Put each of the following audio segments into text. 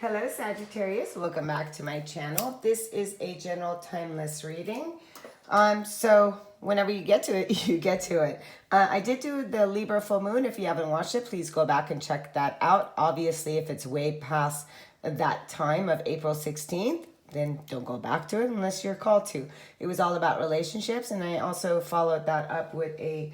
Hello Sagittarius, welcome back to my channel. This is a general timeless reading. So whenever you get to it, you get to it. I did do the Libra full moon. If you haven't watched it, please go back and check that out. Obviously, if it's way past that time of April 16th, then don't go back to it unless you're called to. It was all about relationships, and I also followed that up with a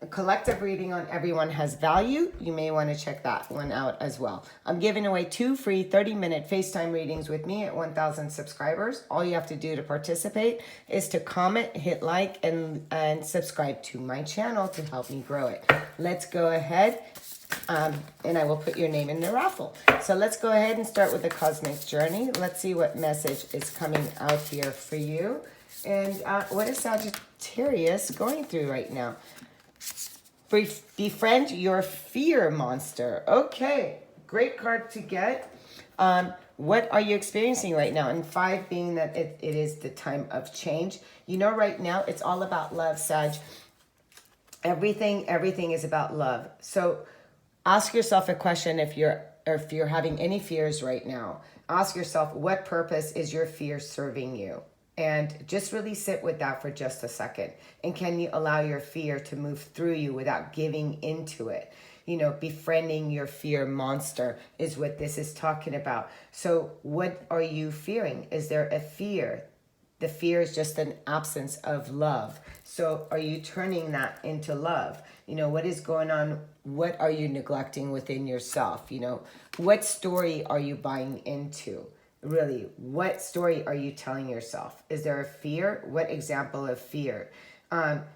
collective reading on Everyone Has Value. You may want to check that one out as well. I'm giving away 2 free 30-minute FaceTime readings with me at 1,000 subscribers. All you have to do to participate is to comment, hit like, and subscribe to my channel to help me grow it. Let's go ahead, and I will put your name in the raffle. So let's go ahead and start with the cosmic journey. Let's see what message is coming out here for you. And what is Sagittarius going through right now? Befriend your fear monster. Okay, great card to get. What are you experiencing right now? And 5 being that it is the time of change. You know, right now it's all about love, Sag. Everything is about love. So ask yourself a question if you're having any fears right now. Ask yourself, what purpose is your fear serving you? And just really sit with that for just a second. And can you allow your fear to move through you without giving into it? You know, befriending your fear monster is what this is talking about. So what are you fearing? Is there a fear? The fear is just an absence of love. So are you turning that into love? You know, what is going on? What are you neglecting within yourself? You know, what story are you buying into? Really, what story are you telling yourself? Is there a fear? What example of fear?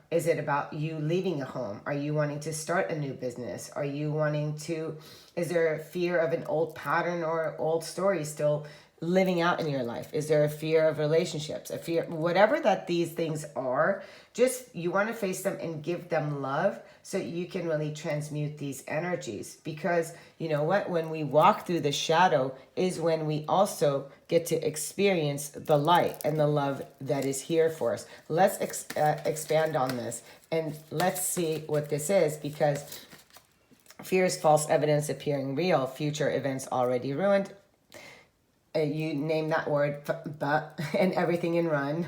Is it about you leaving a home? Are you wanting to start a new business? Are you wanting to, is there a fear of an old pattern or old story still living out in your life? Is there a fear of relationships? A fear, whatever that these things are, just you want to face them and give them love so you can really transmute these energies. Because you know what? When we walk through the shadow is when we also get to experience the light and the love that is here for us. Let's expand on this and let's see what this is, because fear is false evidence appearing real, future events already ruined. You name that word, but, and everything and run,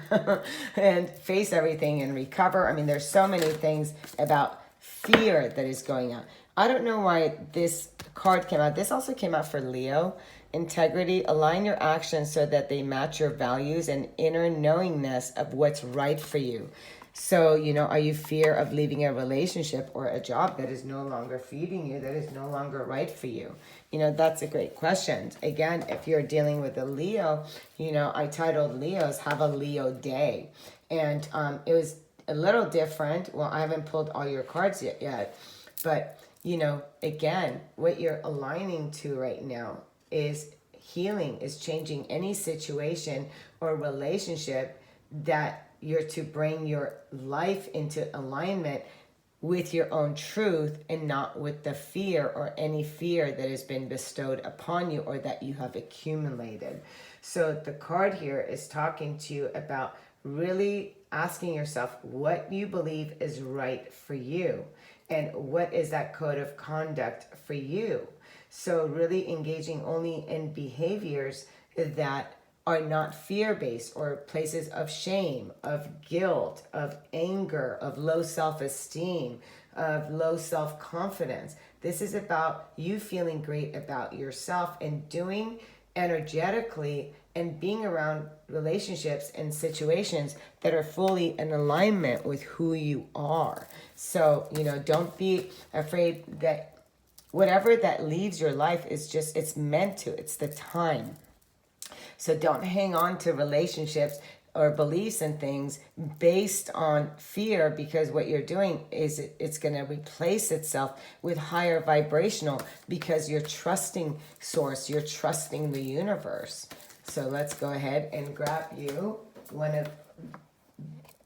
and face everything and recover. I mean, there's so many things about fear that is going on. I don't know why this card came out. This also came out for Leo. Integrity, align your actions so that they match your values and inner knowingness of what's right for you. So, you know, are you fear of leaving a relationship or a job that is no longer feeding you, that is no longer right for you? You know, that's a great question. Again, if you're dealing with a Leo, you know, I titled Leos Have a Leo Day. And it was a little different. Well, I haven't pulled all your cards yet. But, you know, again, what you're aligning to right now is healing, is changing any situation or relationship that you're to bring your life into alignment with your own truth and not with the fear or any fear that has been bestowed upon you or that you have accumulated. So the card here is talking to you about really asking yourself what you believe is right for you and what is that code of conduct for you. So really engaging only in behaviors that are not fear-based or places of shame, of guilt, of anger, of low self-esteem, of low self-confidence. This is about you feeling great about yourself and doing energetically and being around relationships and situations that are fully in alignment with who you are. So, you know, don't be afraid that whatever that leaves your life is just, it's meant to, it's the time. So don't hang on to relationships or beliefs and things based on fear, because what you're doing is it's going to replace itself with higher vibrational, because you're trusting source, you're trusting the universe. So let's go ahead and grab you one of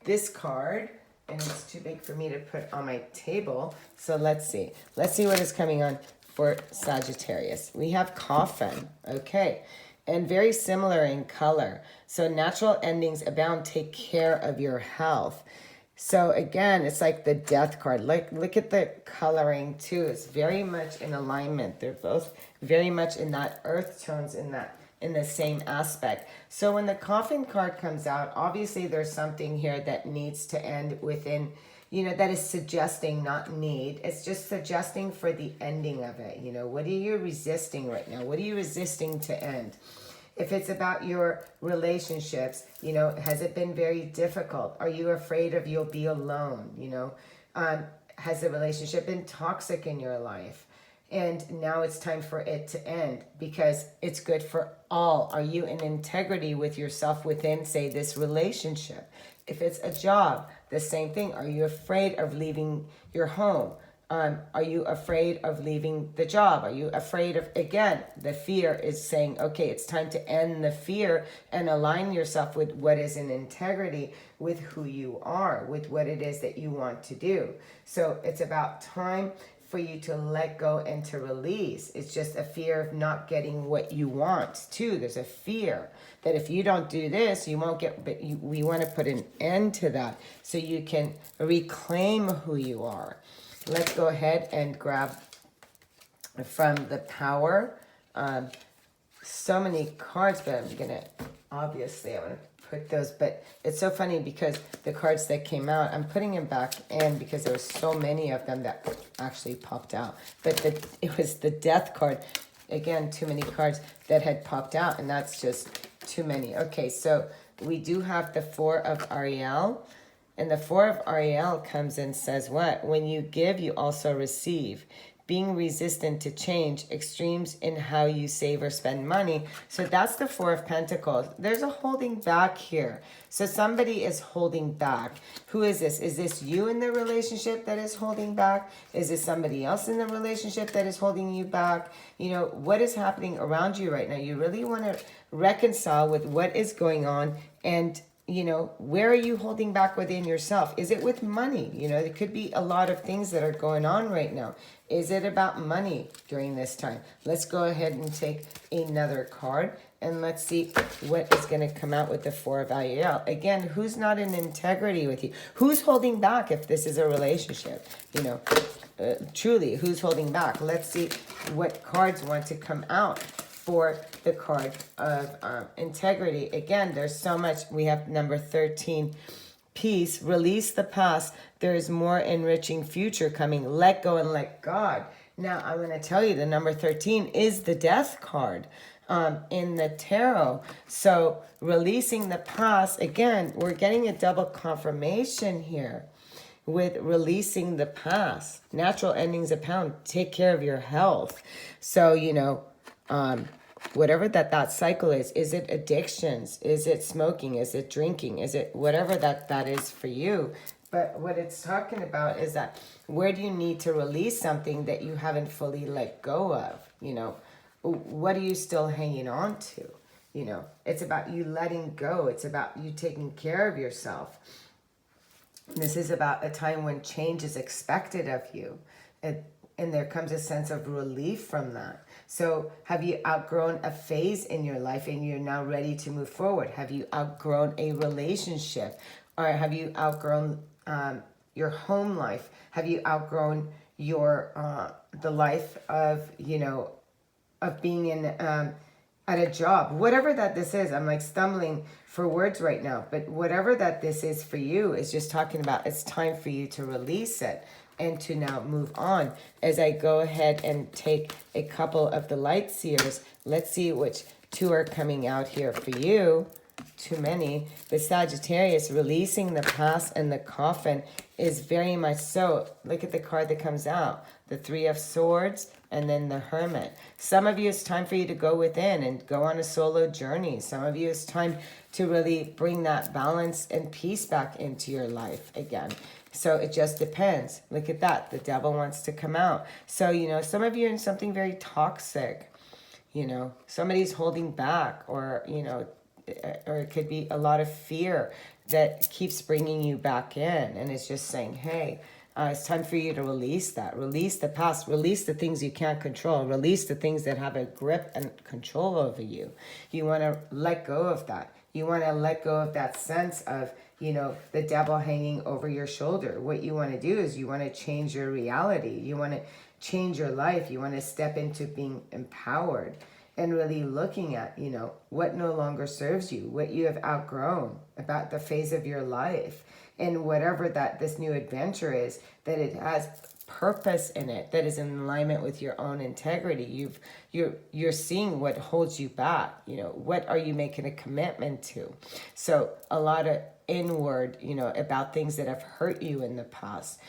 this card, and it's too big for me to put on my table. So let's see what is coming on for Sagittarius. We have Coffin. Okay. And very similar in color. So natural endings abound. Take care of your health. So again, it's like the death card. Like, look at the coloring too. It's very much in alignment. They're both very much in that earth tones, in the same aspect. So when the Coffin card comes out, obviously there's something here that needs to end within, that is suggesting, not need. It's just suggesting for the ending of it. What are you resisting right now? What are you resisting to end? If it's about your relationships, has it been very difficult? Are you afraid of you'll be alone? Has the relationship been toxic in your life? And now it's time for it to end because it's good for all. Are you in integrity with yourself within, say, this relationship? If it's a job, the same thing. Are you afraid of leaving your home? Are you afraid of leaving the job? Are you afraid of, again, the fear is saying, okay, it's time to end the fear and align yourself with what is in integrity with who you are, with what it is that you want to do. So it's about time for you to let go and to release. It's just a fear of not getting what you want too. There's a fear that if you don't do this, you won't get, but we want to put an end to that so you can reclaim who you are. Let's go ahead and grab from the Power. So many cards, but I'm going to, obviously, I want to put those, but it's so funny because the cards that came out, I'm putting them back in because there were so many of them that actually popped out. But it was the Death card. Again, too many cards that had popped out, and that's just too many. Okay, so we do have the Four of Ariel. And the Four of Ariel comes and says what? When you give, you also receive. Being resistant to change, extremes in how you save or spend money. So that's the Four of Pentacles. There's a holding back here. So somebody is holding back. Who is this? Is this you in the relationship that is holding back? Is this somebody else in the relationship that is holding you back? What is happening around you right now? You really want to reconcile with what is going on and where are you holding back within yourself? Is it with money? There could be a lot of things that are going on right now. Is it about money during this time? Let's go ahead and take another card and let's see what is going to come out with the Four of Ariel. Again, who's not in integrity with you? Who's holding back if this is a relationship? Truly, who's holding back? Let's see what cards want to come out for the card of integrity. Again, there's so much. We have number 13, peace, release the past. There is more enriching future coming. Let go and let God. Now, I'm going to tell you the number 13 is the Death card in the tarot. So releasing the past, again, we're getting a double confirmation here with releasing the past. Natural endings abound. Take care of your health. So, whatever that cycle is it addictions? Is it smoking? Is it drinking? Is it whatever that is for you? But what it's talking about is that where do you need to release something that you haven't fully let go of? What are you still hanging on to? It's about you letting go. It's about you taking care of yourself. This is about a time when change is expected of you. And there comes a sense of relief from that. So have you outgrown a phase in your life and you're now ready to move forward? Have you outgrown a relationship? Or have you outgrown your home life? Have you outgrown your the life of, of being in at a job? Whatever that this is, I'm like stumbling for words right now. But whatever that this is for you is just talking about it's time for you to release it and to now move on. As I go ahead and take a couple of the light seers, let's see which two are coming out here for you. Too many. The Sagittarius, releasing the past and the coffin is very much so. Look at the card that comes out. The Three of Swords and then the Hermit. Some of you, it's time for you to go within and go on a solo journey. Some of you, it's time to really bring that balance and peace back into your life again. So it just depends. Look at that. The Devil wants to come out. So, some of you are in something very toxic. Somebody's holding back or it could be a lot of fear that keeps bringing you back in. And it's just saying, hey, it's time for you to release that. Release the past. Release the things you can't control. Release the things that have a grip and control over you. You want to let go of that. You want to let go of that sense of, the devil hanging over your shoulder. What you want to do is you want to change your reality. You want to change your life. You want to step into being empowered and really looking at, what no longer serves you, what you have outgrown about the phase of your life, and whatever that this new adventure is, that it has purpose in it, that is in alignment with your own integrity. You're seeing what holds you back. What are you making a commitment to? So a lot of inward, about things that have hurt you in the past.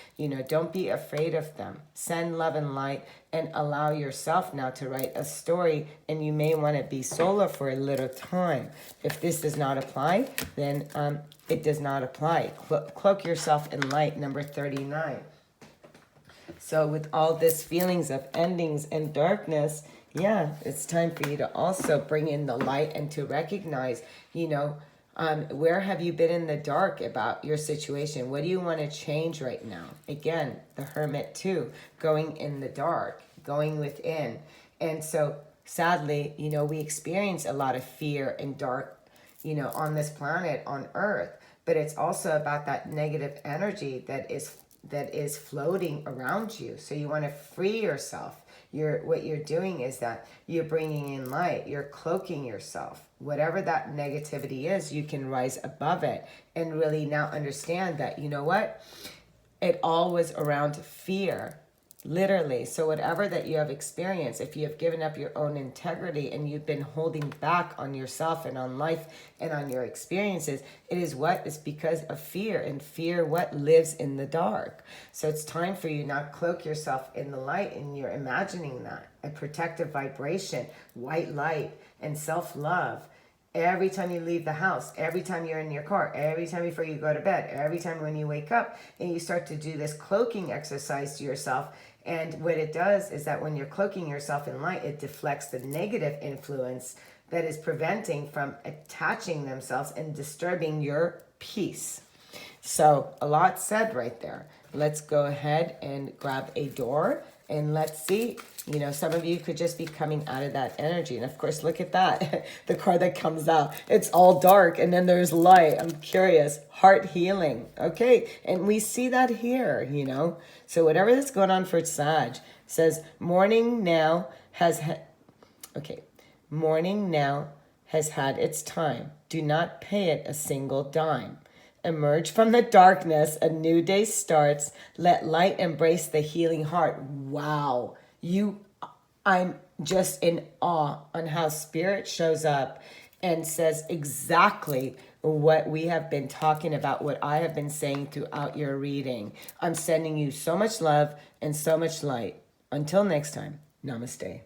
Don't be afraid of them. Send love and light and allow yourself now to write a story. And you may want to be solo for a little time. If this does not apply, then it does not apply. Cloak yourself in light, number 39. So with all this feelings of endings and darkness, it's time for you to also bring in the light and to recognize, where have you been in the dark about your situation? What do you want to change right now? Again, the Hermit too, going in the dark, going within. And so sadly, we experience a lot of fear and dark, on this planet, on Earth. But it's also about that negative energy that is floating around you. So you want to free yourself. What you're doing is that you're bringing in light. You're cloaking yourself. Whatever that negativity is, you can rise above it and really now understand that, it all was around fear. Literally. So whatever that you have experienced, if you have given up your own integrity and you've been holding back on yourself and on life and on your experiences, it is because of fear, and fear what lives in the dark. So it's time for you now cloak yourself in the light, and you're imagining that a protective vibration, white light, and self-love. Every time you leave the house, every time you're in your car, every time before you go to bed, every time when you wake up, and you start to do this cloaking exercise to yourself. And what it does is that when you're cloaking yourself in light, it deflects the negative influence that is preventing from attaching themselves and disturbing your peace. So a lot said right there. Let's go ahead and grab a door and let's see. Some of you could just be coming out of that energy. And of course, look at that. The card that comes out. It's all dark and then there's light. I'm curious. Heart healing. Okay. And we see that here, So whatever that's going on for Sag says morning now has had its time. Do not pay it a single dime. Emerge from the darkness. A new day starts. Let light embrace the healing heart. Wow. I'm just in awe on how Spirit shows up and says exactly what we have been talking about, what I have been saying throughout your reading. I'm sending you so much love and so much light. Until next time, namaste.